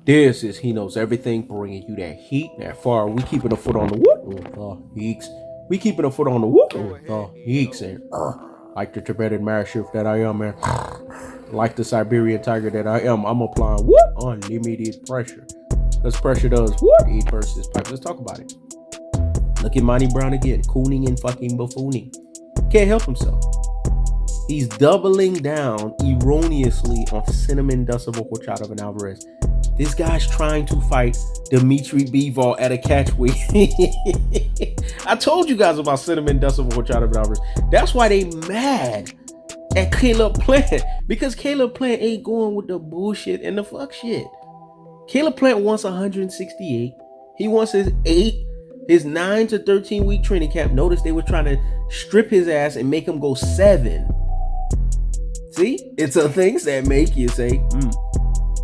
This is He Knows Everything, bringing you that heat, that far. We keeping a foot on the whoop, geeks. We keeping a foot on the whoop, geeks. And like the Tibetan Mastiff that I am, man. Like the Siberian Tiger that I am, I'm applying unlimited pressure. Because pressure does eat versus pipe. Let's talk about it. Look at Monnie Brown again, cooning and fucking buffooning. Can't help himself. He's doubling down erroneously on Cinammon, Horchata, and Alvarez. This guy's trying to fight Dimitri Bivol at a catch weight. I told you guys about Cinammon, Horchata, and Alvarez. That's why they mad at Caleb Plant. Because Caleb Plant ain't going with the bullshit and the fuck shit. Caleb Plant wants 168. He wants his 9 to 13 week training camp. Notice they were trying to strip his ass and make him go 7. See? It's the things that make you say,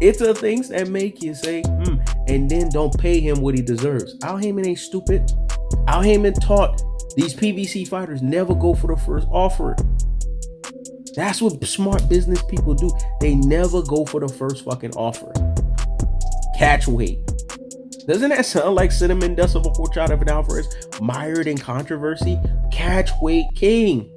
It's the things that make you say, and then don't pay him what he deserves. Al Heyman ain't stupid. Al Heyman taught these PBC fighters never go for the first offer. That's what smart business people do. They never go for the first fucking offer. Catch weight. Doesn't that sound like Cinammon, Horchata, and Alvarez mired in controversy? Catch weight king.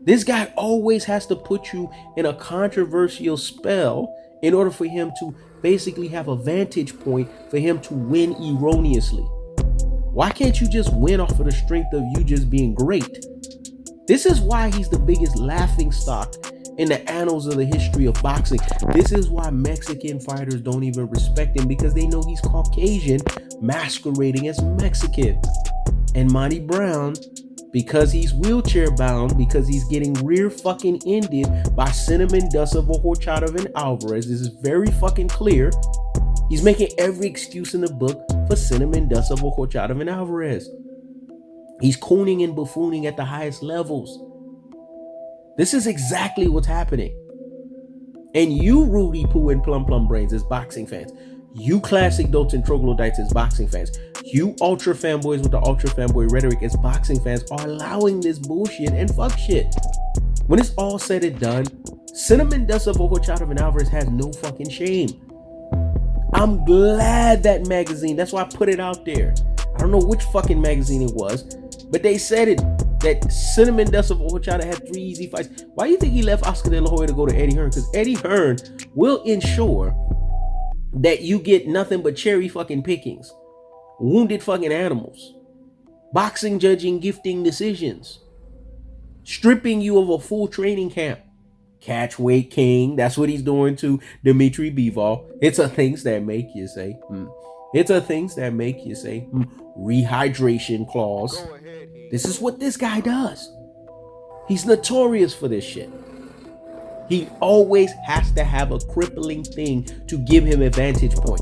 This guy always has to put you in a controversial spell in order for him to basically have a vantage point for him to win erroneously. Why can't you just win off of the strength of you just being great? This is why he's the biggest laughing stock in the annals of the history of boxing. This is why Mexican fighters don't even respect him, because they know he's Caucasian masquerading as Mexican. And Monnie Brown, because he's wheelchair bound, because he's getting rear fucking ended by Cinammon, Horchata, and Alvarez, this is very fucking clear. He's making every excuse in the book for Cinammon, Horchata, and Alvarez. He's cooning and buffooning at the highest levels. This is exactly what's happening. And you, Rudy Poo and Plum Brains, as boxing fans, you classic dotes and troglodytes as boxing fans, you ultra fanboys with the ultra fanboy rhetoric as boxing fans are allowing this bullshit and fuck shit. When it's all said and done, Cinammon, Horchata, and Alvarez has no fucking shame. I'm glad that magazine, that's why I put it out there. I don't know which fucking magazine it was, but they said it, that Cinammon, Horchata had 3 easy fights. Why do you think he left Oscar De La Hoya to go to Eddie Hearn? Because Eddie Hearn will ensure that you get nothing but cherry fucking pickings, wounded fucking animals, boxing judging gifting decisions, stripping you of a full training camp. Catch weight king, that's what he's doing to Dimitri Bivol. It's the things that make you say, It's the things that make you say, Rehydration clause. This is what this guy does. He's notorious for this shit. He always has to have a crippling thing to give him a vantage point.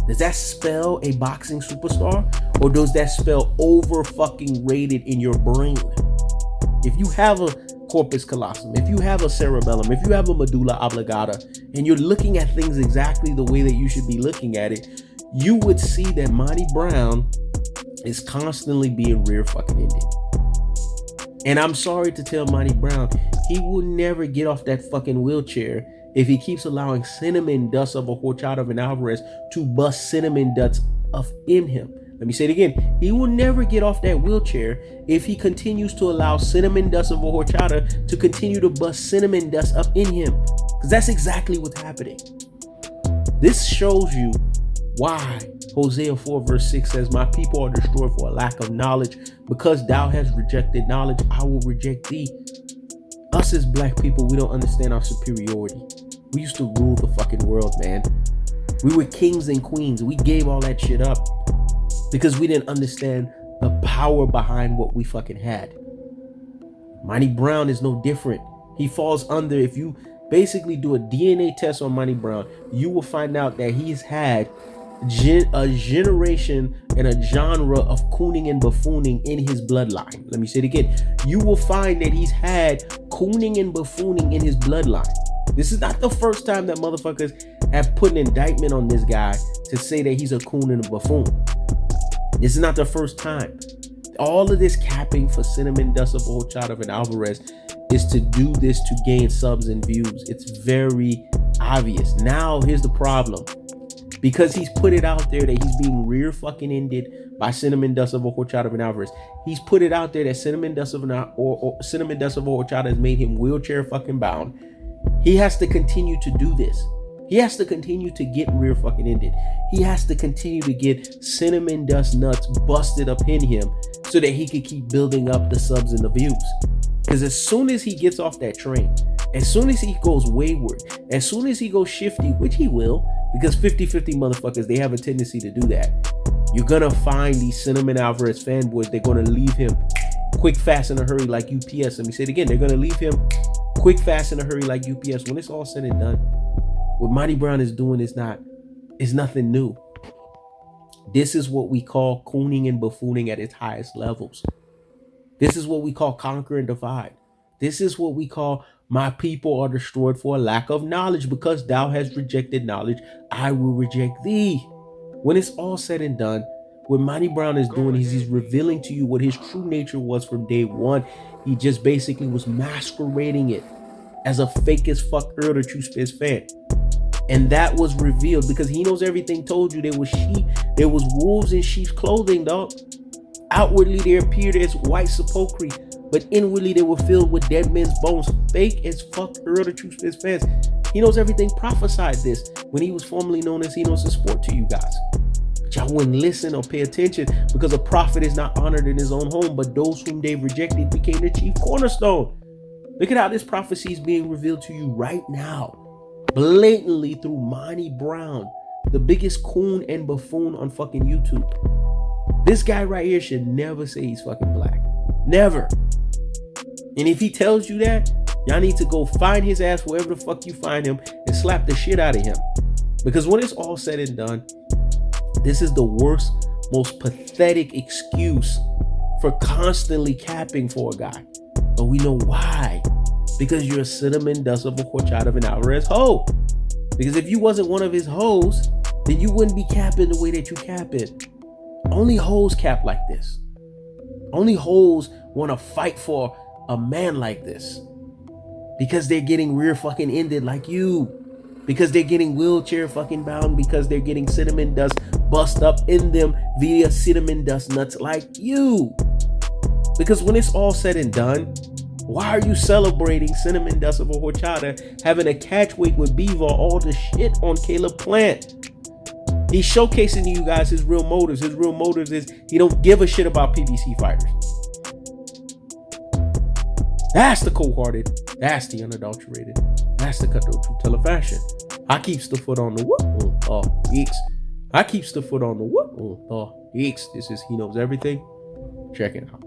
Does that spell a boxing superstar? Or does that spell over fucking rated in your brain? If you have a corpus callosum, if you have a cerebellum, if you have a medulla oblongata, and you're looking at things exactly the way that you should be looking at it, you would see that Monnie Brown is constantly being rear fucking ended. And I'm sorry to tell Monnie Brown, he will never get off that fucking wheelchair if he keeps allowing Cinammon, Horchata, and Alvarez to bust cinnamon nuts up in him. Let me say it again. He will never get off that wheelchair if he continues to allow Cinammon, Horchata to continue to bust cinnamon dust up in him. Because that's exactly what's happening. This shows you why Hosea 4 verse 6 says, my people are destroyed for a lack of knowledge. Because thou hast rejected knowledge, I will reject thee. Us as black people, we don't understand our superiority. We used to rule the fucking world, man. We were kings and queens. We gave all that shit up because we didn't understand the power behind what we fucking had. Monnie Brown is no different. He falls under, if you basically do a DNA test on Monnie Brown, you will find out that he's had a generation and a genre of cooning and buffooning in his bloodline. Let me say it again. You will find that he's had cooning and buffooning in his bloodline. This is not the first time that motherfuckers have put an indictment on this guy to say that he's a coon and a buffoon. This is not the first time. All of this capping for Cinammon, Horchata, and Alvarez is to do this to gain subs and views. It's very obvious. Now, here's the problem. because he's put it out there that he's being rear fucking ended by Cinammon Dust of Horchata and Alvarez. He's put it out there that Cinammon Dust of Horchata has made him wheelchair fucking bound. He has to continue to do this. He has to continue to get rear fucking ended. He has to continue to get Cinammon Dust nuts busted up in him so that he could keep building up the subs and the views. Because as soon as he gets off that train, as soon as he goes wayward, as soon as he goes shifty, which he will, because 50-50 motherfuckers, they have a tendency to do that. You're gonna find these Cinammon Alvarez fanboys, they're gonna leave him quick, fast, in a hurry like UPS. Let me say it again, they're gonna leave him quick, fast, in a hurry like UPS. When it's all said and done, what Monnie Brown is doing is nothing new. This is what we call cooning and buffooning at its highest levels. This is what we call conquer and divide. This is what we call my people are destroyed for a lack of knowledge, because thou hast rejected knowledge, I will reject thee. When it's all said and done, what Monnie Brown is doing is he's revealing to you what his true nature was from day one. He just basically was masquerading it as a fake as fuck Earl the True Spitz fan. And that was revealed because he knows everything told you. There was wolves in sheep's clothing, dog. Outwardly they appeared as white sepulchre, but inwardly they were filled with dead men's bones. Fake as fuck Earl the True Spitz fans. He knows everything, prophesied this when he was formerly known as He Knows the Sport to you guys. But y'all wouldn't listen or pay attention because a prophet is not honored in his own home, but those whom they rejected became the chief cornerstone. Look at how this prophecy is being revealed to you right now, blatantly through Monnie Brown, the biggest coon and buffoon on fucking YouTube. This guy right here should never say he's fucking black. Never. And if he tells you that, y'all need to go find his ass wherever the fuck you find him and slap the shit out of him. Because when it's all said and done, this is the worst, most pathetic excuse for constantly capping for a guy. But we know why. Because you're a Cinammon Dust of a Horchata and Alvarez hoe. Because if you wasn't one of his hoes, then you wouldn't be capping the way that you cap it. Only hoes cap like this. Only hoes want to fight for a man like this. Because they're getting rear fucking ended like you. Because they're getting wheelchair fucking bound. Because they're getting Cinammon Dust bust up in them via Cinammon Dust nuts like you. Because when it's all said and done, why are you celebrating Cinammon Dust of a Horchata having a catch weight with Beaver, all the shit on Caleb Plant? He's showcasing to you guys his real motives. His real motives is he don't give a shit about PBC fighters. That's the cold-hearted. That's the unadulterated. That's the cutthroat true teller fashion. I keeps the foot on the whoop. Eeks. I keeps the foot on the whoop. Eeks. This is He Knows Everything. Check it out.